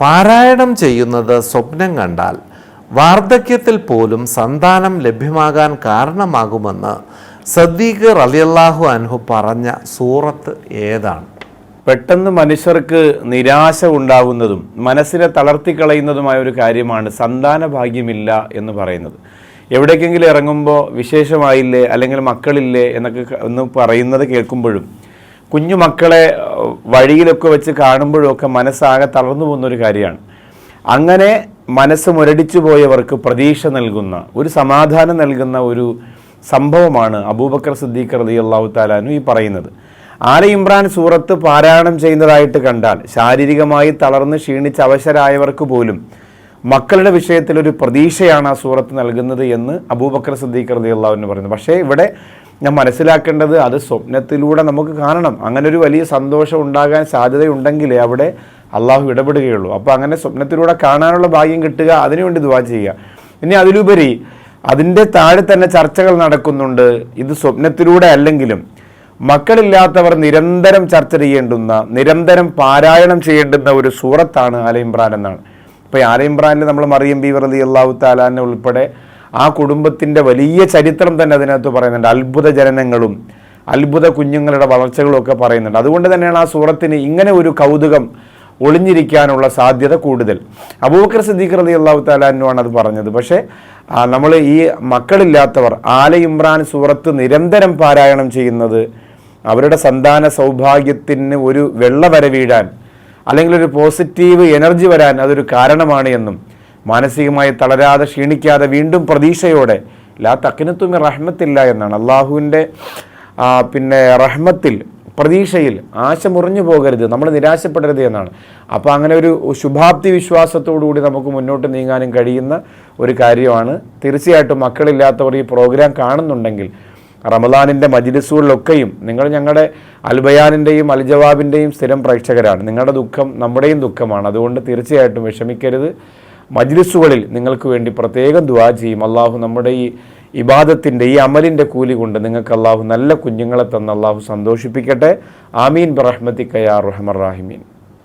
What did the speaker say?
പാരായണം ചെയ്യുന്നത് സ്വപ്നം കണ്ടാൽ വാർദ്ധക്യത്തിൽ പോലും സന്താനം ലഭ്യമാകാൻ കാരണമാകുമെന്ന് സദ്ദീഖ് റളിയല്ലാഹു അൻഹു പറഞ്ഞ സൂറത്ത് ഏതാണ്? പെട്ടെന്ന് മനുഷ്യർക്ക് നിരാശ ഉണ്ടാകുന്നതും മനസ്സിനെ തളർത്തിക്കളയുന്നതുമായ ഒരു കാര്യമാണ് സന്താന ഭാഗ്യമില്ല എന്ന് പറയുന്നത്. എവിടേക്കെങ്കിലും ഇറങ്ങുമ്പോൾ വിശേഷമായില്ലേ അല്ലെങ്കിൽ മക്കളില്ലേ എന്നൊക്കെ ഒന്ന് പറയുന്നത് കേൾക്കുമ്പോഴും കുഞ്ഞു മക്കളെ വഴിയിലൊക്കെ വെച്ച് കാണുമ്പോഴും ഒക്കെ മനസ്സാകെ തളർന്നു പോകുന്നൊരു കാര്യമാണ്. അങ്ങനെ മനസ്സ് മുരടിച്ചു പോയവർക്ക് പ്രതീക്ഷ നൽകുന്ന ഒരു സമാധാനം നൽകുന്ന ഒരു സംഭവമാണ് അബൂബക്കർ സിദ്ദീഖ് റളിയല്ലാഹു തആല അൻഹു ഈ പറയുന്നത്. ആല ഇമ്രാൻ സൂറത്ത് പാരായണം ചെയ്യുന്നതായിട്ട് കണ്ടാൽ ശാരീരികമായി തളർന്ന് ക്ഷീണിച്ച് അവശരായവർക്ക് പോലും മക്കളുടെ വിഷയത്തിൽ ഒരു പ്രതീക്ഷയാണ് ആ സൂറത്ത് നൽകുന്നത് എന്ന് അബൂബക്കർ സിദ്ദീഖ് റളിയല്ലാഹു അൻഹു പറയുന്നത്. പക്ഷേ ഇവിടെ ഞാൻ മനസ്സിലാക്കേണ്ടത് അത് സ്വപ്നത്തിലൂടെ നമുക്ക് കാണണം. അങ്ങനെ ഒരു വലിയ സന്തോഷം ഉണ്ടാകാൻ സാധ്യതയുണ്ടെങ്കിൽ അവിടെ അള്ളാഹു ഇടപെടുകയുള്ളൂ. അപ്പോൾ അങ്ങനെ സ്വപ്നത്തിലൂടെ കാണാനുള്ള ഭാഗ്യം കിട്ടുക, അതിനുവേണ്ടി ദുആ ചെയ്യുക. ഇനി അതിലുപരി അതിൻ്റെ താഴെ തന്നെ ചർച്ചകൾ നടക്കുന്നുണ്ട്. ഇത് സ്വപ്നത്തിലൂടെ അല്ലെങ്കിലും മക്കളില്ലാത്തവർ നിരന്തരം ചർച്ച ചെയ്യേണ്ടുന്ന, നിരന്തരം പാരായണം ചെയ്യേണ്ടുന്ന ഒരു സൂറത്താണ് ആല ഇമ്രാൻ എന്നാണ്. ഇപ്പോൾ ആല ഇമ്രാനിൽ നമ്മൾ മറിയം ബീവി റളിയല്ലാഹു തആല അൻഹ ഉൾപ്പെടെ ആ കുടുംബത്തിൻ്റെ വലിയ ചരിത്രം തന്നെ അതിനകത്ത് പറയുന്നുണ്ട്. അത്ഭുത ജനനങ്ങളും അത്ഭുത കുഞ്ഞുങ്ങളുടെ വളർച്ചകളും ഒക്കെ പറയുന്നുണ്ട്. അതുകൊണ്ട് തന്നെയാണ് ആ സൂറത്തിന് ഇങ്ങനെ ഒരു കൗതുകം ഒളിഞ്ഞിരിക്കാനുള്ള സാധ്യത കൂടുതൽ. അബൂബക്കർ സിദ്ദീഖ് റളിയല്ലാഹു തആല അൻഹു ആണ് അത് പറഞ്ഞത്. പക്ഷേ നമ്മൾ ഈ മക്കളില്ലാത്തവർ ആല ഇമ്രാൻ സൂറത്ത് നിരന്തരം പാരായണം ചെയ്യുന്നത് അവരുടെ സന്താന സൗഭാഗ്യത്തിന് ഒരു വെള്ളവര വീഴാൻ അല്ലെങ്കിൽ ഒരു പോസിറ്റീവ് എനർജി വരാൻ അതൊരു കാരണമാണ് എന്നും മാനസികമായി തളരാതെ ക്ഷീണിക്കാതെ വീണ്ടും പ്രതീക്ഷയോടെ ലാ തഖ്നതു മിർ റഹ്മത്തില്ല എന്നാണ് അള്ളാഹുവിൻ്റെ റഹ്മത്തിൽ പ്രതീക്ഷയിൽ ആശ മുറിഞ്ഞു പോകരുത്, നമ്മൾ നിരാശപ്പെടരുത് എന്നാണ്. അപ്പോൾ അങ്ങനെ ഒരു ശുഭാപ്തി വിശ്വാസത്തോടുകൂടി നമുക്ക് മുന്നോട്ട് നീങ്ങാനും കഴിയുന്ന ഒരു കാര്യമാണ്. തീർച്ചയായിട്ടും മക്കളില്ലാത്തവർ ഈ പ്രോഗ്രാം കാണുന്നുണ്ടെങ്കിൽ റമദാനിൻ്റെ മജ്‌ലിസുകളിലൊക്കെയും നിങ്ങൾ ഞങ്ങളുടെ അൽബയാനിൻ്റെയും അൽജവാബിൻ്റെയും സ്ഥിരം പ്രേക്ഷകരാണ്. നിങ്ങളുടെ ദുഃഖം നമ്മുടെയും ദുഃഖമാണ്. അതുകൊണ്ട് തീർച്ചയായിട്ടും വിഷമിക്കരുത്. മജ്‌ലിസുകളിൽ നിങ്ങൾക്ക് വേണ്ടി പ്രത്യേകം ദുആ ചെയ്യും. അള്ളാഹു നമ്മുടെ ഈ ഇബാദത്തിൻ്റെ ഈ അമലിൻ്റെ കൂലി കൊണ്ട് നിങ്ങൾക്ക് അള്ളാഹു നല്ല കുഞ്ഞുങ്ങളെ തന്ന് അള്ളാഹു സന്തോഷിപ്പിക്കട്ടെ. ആമീൻ ബിറഹ്മതിക യാ അർഹമർ റഹീമീൻ.